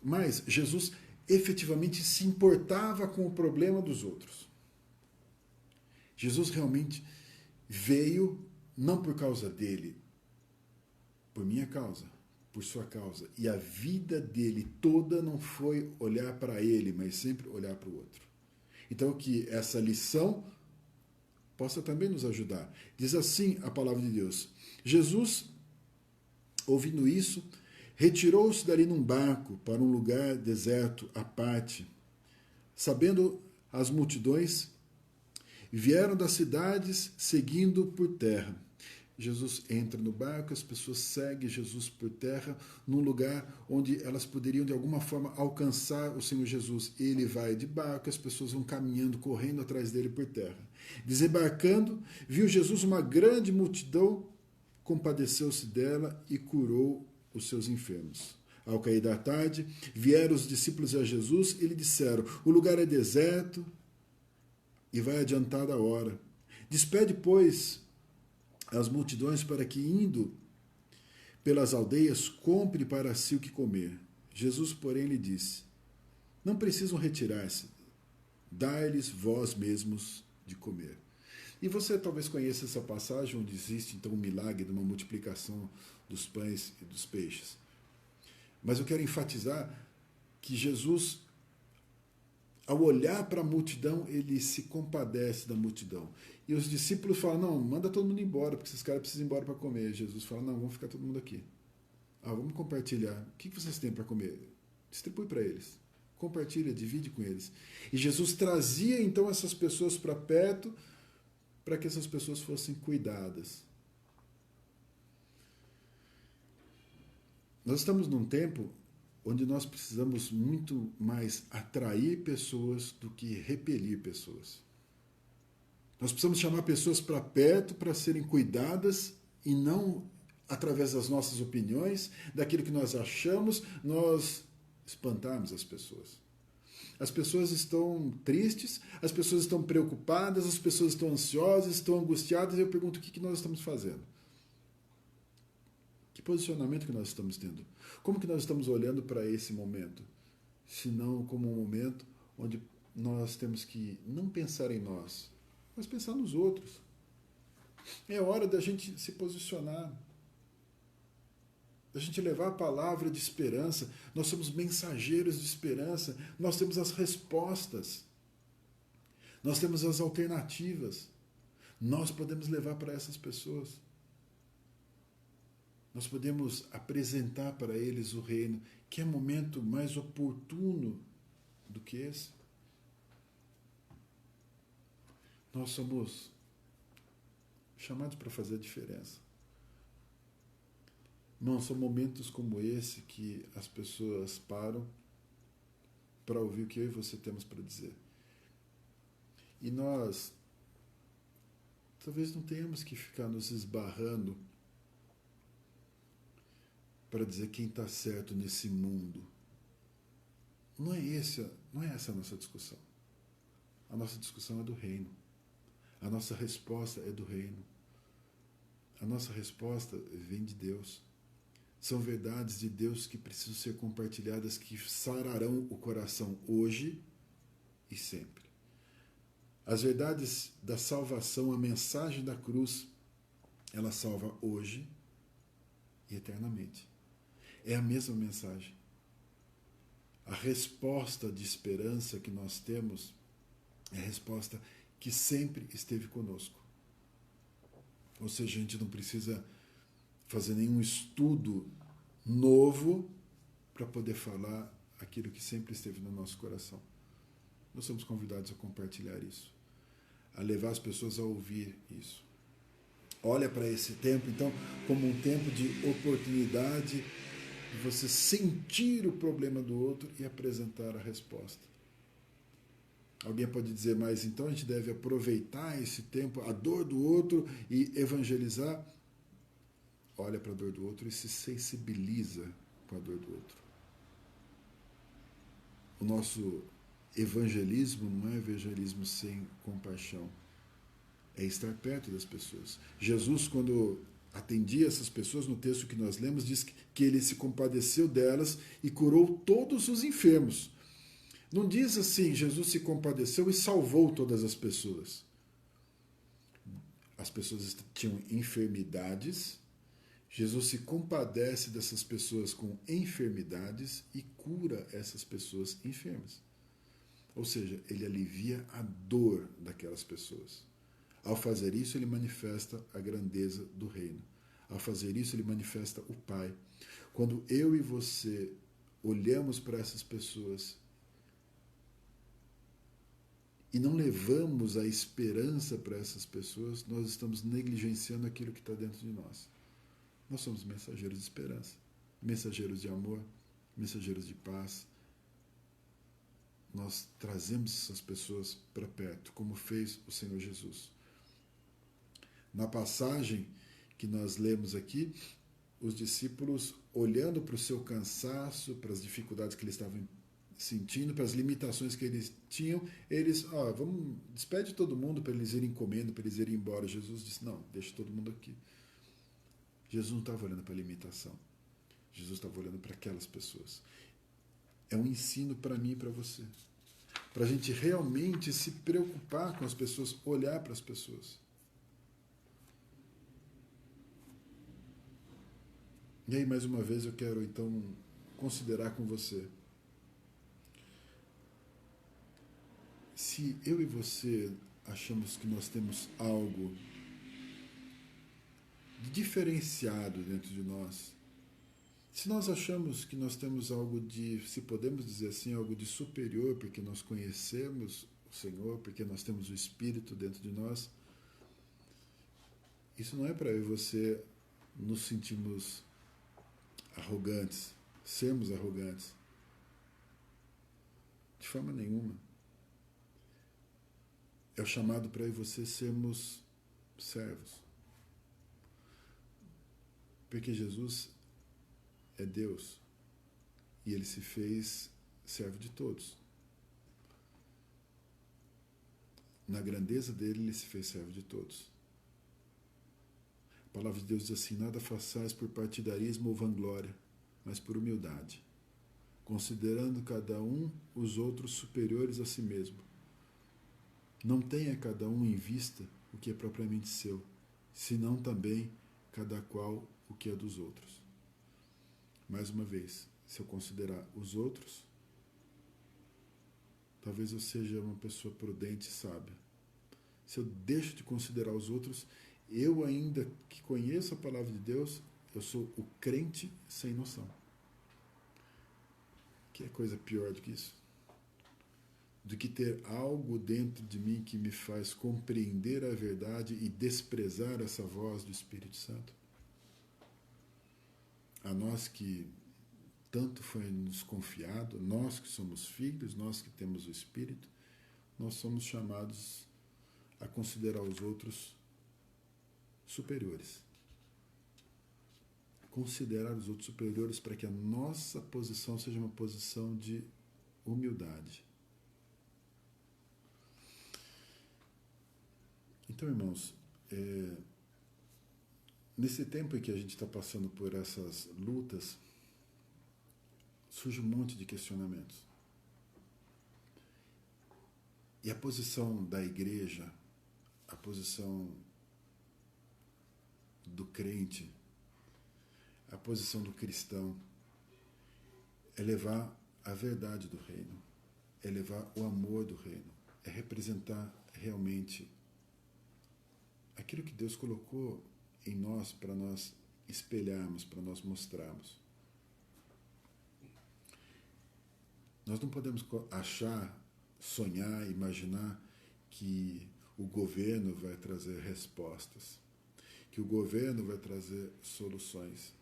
Mas Jesus efetivamente se importava com o problema dos outros. Jesus realmente veio não por causa dele, por minha causa, por sua causa. E a vida dele toda não foi olhar para ele, mas sempre olhar para o outro. Então que essa lição possa também nos ajudar. Diz assim a palavra de Deus: Jesus, ouvindo isso, retirou-se dali num barco para um lugar deserto à parte. Sabendo as multidões, vieram das cidades seguindo por terra. Jesus entra no barco, as pessoas seguem Jesus por terra, num lugar onde elas poderiam de alguma forma alcançar o Senhor Jesus. Ele vai de barco, as pessoas vão caminhando, correndo atrás dele por terra. Desembarcando, viu Jesus uma grande multidão, compadeceu-se dela e curou os seus enfermos. Ao cair da tarde, vieram os discípulos a Jesus e lhe disseram: o lugar é deserto e vai adiantada a hora. Despede, pois, as multidões para que, indo pelas aldeias, compre para si o que comer. Jesus, porém, lhe disse: não precisam retirar-se, dai-lhes vós mesmos de comer. E você talvez conheça essa passagem onde existe então um milagre de uma multiplicação dos pães e dos peixes. Mas eu quero enfatizar que Jesus, ao olhar para a multidão, ele se compadece da multidão. E os discípulos falam: não, manda todo mundo embora, porque esses caras precisam ir embora para comer. Jesus fala: não, vamos ficar todo mundo aqui. Vamos compartilhar. O que vocês têm para comer? Distribui para eles. Compartilha, divide com eles. E Jesus trazia então essas pessoas para perto, para que essas pessoas fossem cuidadas. Nós estamos num tempo onde nós precisamos muito mais atrair pessoas do que repelir pessoas. Nós precisamos chamar pessoas para perto para serem cuidadas e não através das nossas opiniões, daquilo que nós achamos, nós espantarmos as pessoas. As pessoas estão tristes, as pessoas estão preocupadas, as pessoas estão ansiosas, estão angustiadas, e eu pergunto: o que nós estamos fazendo? Que posicionamento que nós estamos tendo? Como que nós estamos olhando para esse momento? Se não como um momento onde nós temos que não pensar em nós, mas pensar nos outros. É hora da gente se posicionar, da gente levar a palavra de esperança. Nós somos mensageiros de esperança, nós temos as respostas, nós temos as alternativas, nós podemos levar para essas pessoas. Nós podemos apresentar para eles o reino. Que é momento mais oportuno do que esse? Nós somos chamados para fazer a diferença. Não são momentos como esse que as pessoas param para ouvir o que eu e você temos para dizer. E nós talvez não tenhamos que ficar nos esbarrando para dizer quem está certo nesse mundo. Não é essa a nossa discussão. A nossa discussão é do reino. A nossa resposta é do reino. A nossa resposta vem de Deus. São verdades de Deus que precisam ser compartilhadas, que sararão o coração hoje e sempre. As verdades da salvação, a mensagem da cruz, ela salva hoje e eternamente. É a mesma mensagem. A resposta de esperança que nós temos é a resposta que sempre esteve conosco. Ou seja, a gente não precisa fazer nenhum estudo novo para poder falar aquilo que sempre esteve no nosso coração. Nós somos convidados a compartilhar isso, a levar as pessoas a ouvir isso. Olha para esse tempo, então, como um tempo de oportunidade de você sentir o problema do outro e apresentar a resposta. Alguém pode dizer: mas então a gente deve aproveitar esse tempo, a dor do outro, e evangelizar? Olha para a dor do outro e se sensibiliza com a dor do outro. O nosso evangelismo não é evangelismo sem compaixão. É estar perto das pessoas. Jesus, quando atendia essas pessoas, no texto que nós lemos, diz que ele se compadeceu delas e curou todos os enfermos. Não diz assim: Jesus se compadeceu e salvou todas as pessoas. As pessoas tinham enfermidades. Jesus se compadece dessas pessoas com enfermidades e cura essas pessoas enfermas. Ou seja, ele alivia a dor daquelas pessoas. Ao fazer isso, ele manifesta a grandeza do reino. Ao fazer isso, ele manifesta o Pai. Quando eu e você olhamos para essas pessoas e não levamos a esperança para essas pessoas, nós estamos negligenciando aquilo que está dentro de nós. Nós somos mensageiros de esperança, mensageiros de amor, mensageiros de paz. Nós trazemos essas pessoas para perto, como fez o Senhor Jesus. Na passagem que nós lemos aqui, os discípulos, olhando para o seu cansaço, para as dificuldades que eles estavam sentindo, para as limitações que eles tinham, eles, vamos, despede todo mundo para eles irem comendo, para eles irem embora. Jesus disse, não, deixa todo mundo aqui. Jesus não estava olhando para a limitação. Jesus estava olhando para aquelas pessoas. É um ensino para mim e para você. Para a gente realmente se preocupar com as pessoas, olhar para as pessoas. E aí, mais uma vez, eu quero, então, considerar com você. Se eu e você achamos que nós temos algo de diferenciado dentro de nós, se nós achamos que nós temos algo de, se podemos dizer assim, algo de superior, porque nós conhecemos o Senhor, porque nós temos o Espírito dentro de nós, isso não é para eu e você nos sentirmos arrogantes, sermos arrogantes. De forma nenhuma. É o chamado para eu e você sermos servos. Porque Jesus é Deus e ele se fez servo de todos. Na grandeza dele, ele se fez servo de todos. A palavra de Deus diz assim, nada façais por partidarismo ou vanglória, mas por humildade, considerando cada um os outros superiores a si mesmo. Não tenha cada um em vista o que é propriamente seu, senão também cada qual o que é dos outros. Mais uma vez, se eu considerar os outros, talvez eu seja uma pessoa prudente e sábia. Se eu deixo de considerar os outros, eu ainda que conheço a palavra de Deus, eu sou o crente sem noção. Que é coisa pior do que isso? Do que ter algo dentro de mim que me faz compreender a verdade e desprezar essa voz do Espírito Santo. A nós que tanto foi nos confiado, nós que somos filhos, nós que temos o Espírito, nós somos chamados a considerar os outros superiores. Considerar os outros superiores para que a nossa posição seja uma posição de humildade. Então, irmãos, nesse tempo em que a gente está passando por essas lutas, surge um monte de questionamentos. E a posição da igreja, a posição do crente, a posição do cristão, é levar a verdade do reino, é levar o amor do reino, é representar realmente aquilo que Deus colocou em nós para nós espelharmos, para nós mostrarmos. Nós não podemos achar, sonhar, imaginar que o governo vai trazer respostas, que o governo vai trazer soluções.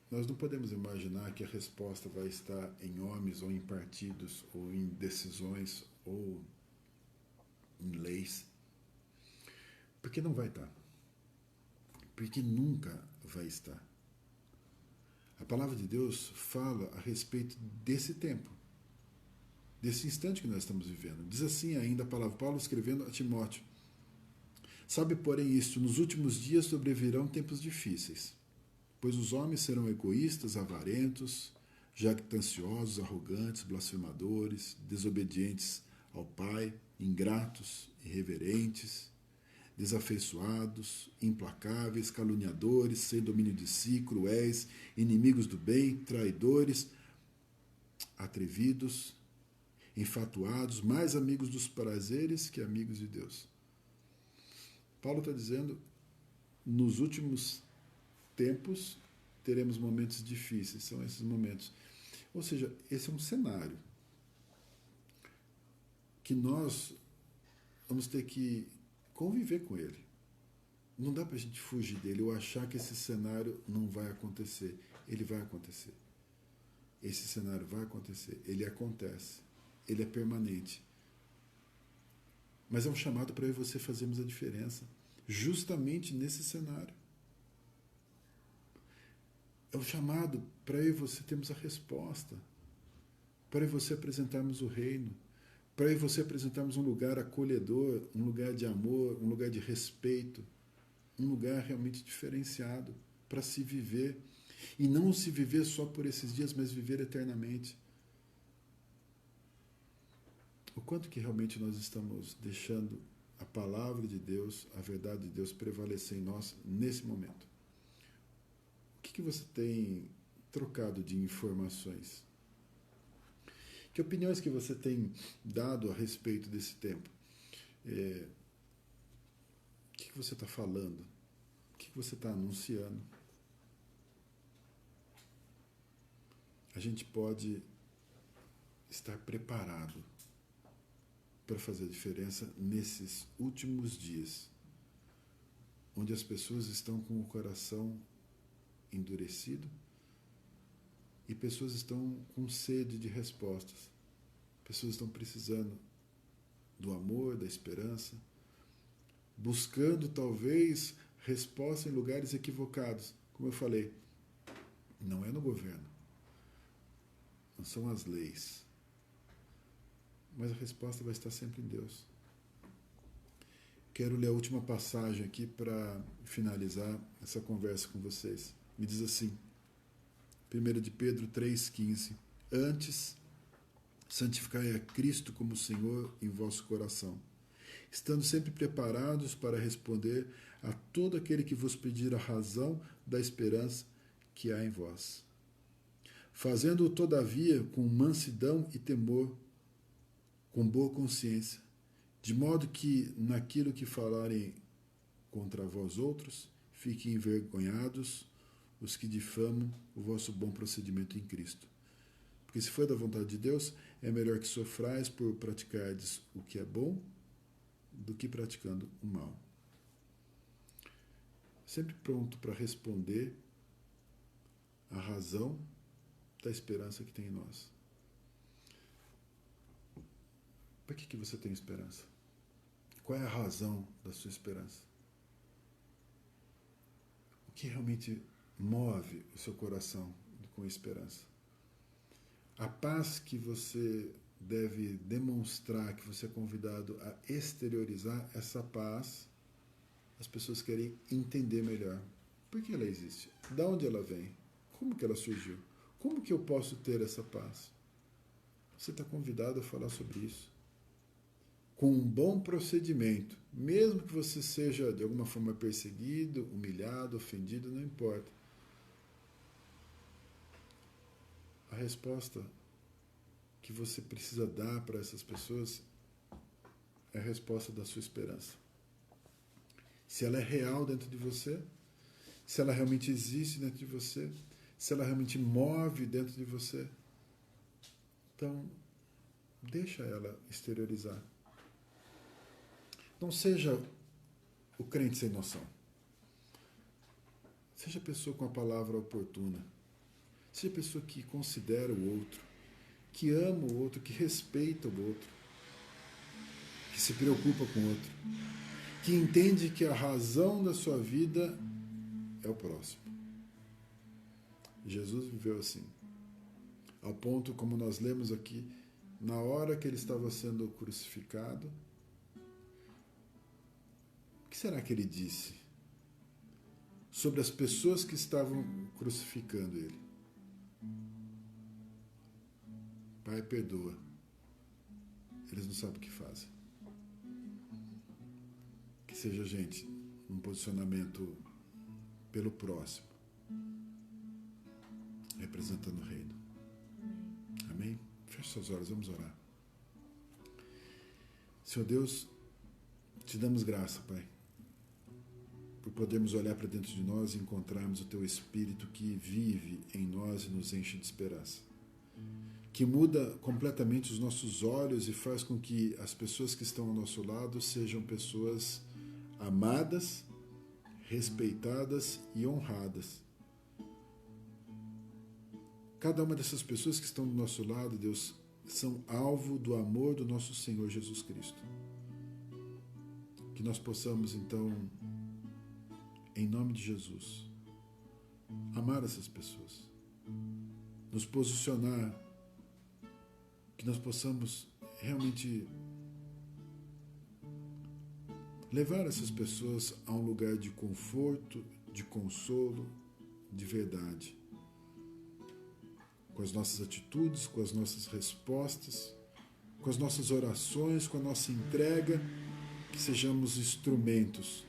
Nós não podemos imaginar que a resposta vai estar em homens ou em partidos ou em decisões ou em leis. Porque não vai estar. Porque nunca vai estar. A palavra de Deus fala a respeito desse tempo, desse instante que nós estamos vivendo. Diz assim ainda a palavra, Paulo escrevendo a Timóteo, sabe, porém, isto, nos últimos dias sobrevirão tempos difíceis, pois os homens serão egoístas, avarentos, jactanciosos, arrogantes, blasfemadores, desobedientes ao Pai, ingratos, irreverentes, desafeiçoados, implacáveis, caluniadores, sem domínio de si, cruéis, inimigos do bem, traidores, atrevidos, enfatuados, mais amigos dos prazeres que amigos de Deus. Paulo está dizendo, nos últimos tempos teremos momentos difíceis, são esses momentos. Ou seja, esse é um cenário que nós vamos ter que conviver com ele. Não dá para a gente fugir dele ou achar que esse cenário não vai acontecer. Ele vai acontecer. Esse cenário vai acontecer. Ele acontece. Ele é permanente. Mas é um chamado para eu e você fazermos a diferença. Justamente nesse cenário. É o chamado para eu e você termos a resposta, para eu e você apresentarmos o reino, para eu e você apresentarmos um lugar acolhedor, um lugar de amor, um lugar de respeito, um lugar realmente diferenciado para se viver. E não se viver só por esses dias, mas viver eternamente. O quanto que realmente nós estamos deixando a palavra de Deus, a verdade de Deus prevalecer em nós nesse momento? O que você tem trocado de informações? Que opiniões que você tem dado a respeito desse tempo? O que você está falando? O que você está anunciando? A gente pode estar preparado para fazer a diferença nesses últimos dias, onde as pessoas estão com o coração endurecido e pessoas estão com sede de respostas. Pessoas estão precisando do amor, da esperança, buscando talvez resposta em lugares equivocados. Como eu falei, não é no governo, não são as leis, mas a resposta vai estar sempre em Deus. Quero ler a última passagem aqui para finalizar essa conversa com vocês. Me diz assim, 1 de Pedro 3,15: Antes, santificai a Cristo como Senhor em vosso coração, estando sempre preparados para responder a todo aquele que vos pedir a razão da esperança que há em vós. Fazendo-o, todavia, com mansidão e temor, com boa consciência, de modo que, naquilo que falarem contra vós outros, fiquem envergonhados os que difamam o vosso bom procedimento em Cristo. Porque se for da vontade de Deus, é melhor que sofrais por praticardes o que é bom do que praticando o mal. Sempre pronto para responder a razão da esperança que tem em nós. Por que você tem esperança? Qual é a razão da sua esperança? O que realmente move o seu coração com esperança? A paz que você deve demonstrar, que você é convidado a exteriorizar, essa paz, as pessoas querem entender melhor. Por que ela existe? De onde ela vem? Como que ela surgiu? Como que eu posso ter essa paz? Você está convidado a falar sobre isso. Com um bom procedimento, mesmo que você seja de alguma forma perseguido, humilhado, ofendido, não importa. A resposta que você precisa dar para essas pessoas é a resposta da sua esperança. Se ela é real dentro de você, se ela realmente existe dentro de você, se ela realmente move dentro de você, então deixa ela exteriorizar. Não seja o crente sem noção. Seja a pessoa com a palavra oportuna. Seja a pessoa que considera o outro, que ama o outro, que respeita o outro, que se preocupa com o outro, que entende que a razão da sua vida é o próximo. Jesus viveu assim, ao ponto, como nós lemos aqui, na hora que ele estava sendo crucificado, o que será que ele disse sobre as pessoas que estavam crucificando ele? Pai, perdoa. Eles não sabem o que fazem. Que seja, gente, um posicionamento pelo próximo, representando o reino. Amém? Feche suas olhos, vamos orar. Senhor Deus, te damos graça, Pai, por podermos olhar para dentro de nós e encontrarmos o Teu Espírito que vive em nós e nos enche de esperança, que muda completamente os nossos olhos e faz com que as pessoas que estão ao nosso lado sejam pessoas amadas, respeitadas e honradas. Cada uma dessas pessoas que estão do nosso lado, Deus, são alvo do amor do nosso Senhor Jesus Cristo. Que nós possamos, então, em nome de Jesus, amar essas pessoas, nos posicionar, que nós possamos realmente levar essas pessoas a um lugar de conforto, de consolo, de verdade. Com as nossas atitudes, com as nossas respostas, com as nossas orações, com a nossa entrega, que sejamos instrumentos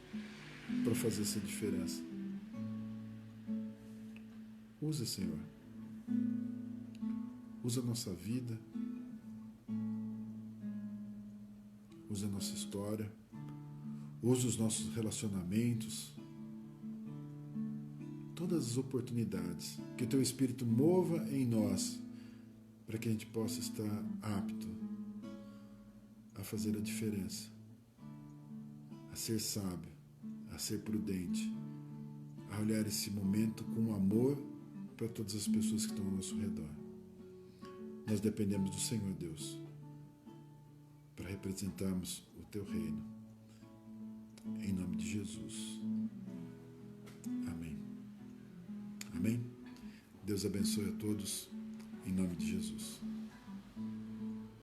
para fazer essa diferença. Usa, Senhor. Usa a nossa vida. Usa a nossa história. Usa os nossos relacionamentos. Todas as oportunidades. Que o Teu Espírito mova em nós para que a gente possa estar apto a fazer a diferença. A ser sábio. A ser prudente. A olhar esse momento com amor para todas as pessoas que estão ao nosso redor. Nós dependemos do Senhor Deus para representarmos o Teu reino. Em nome de Jesus. Amém. Amém? Deus abençoe a todos. Em nome de Jesus.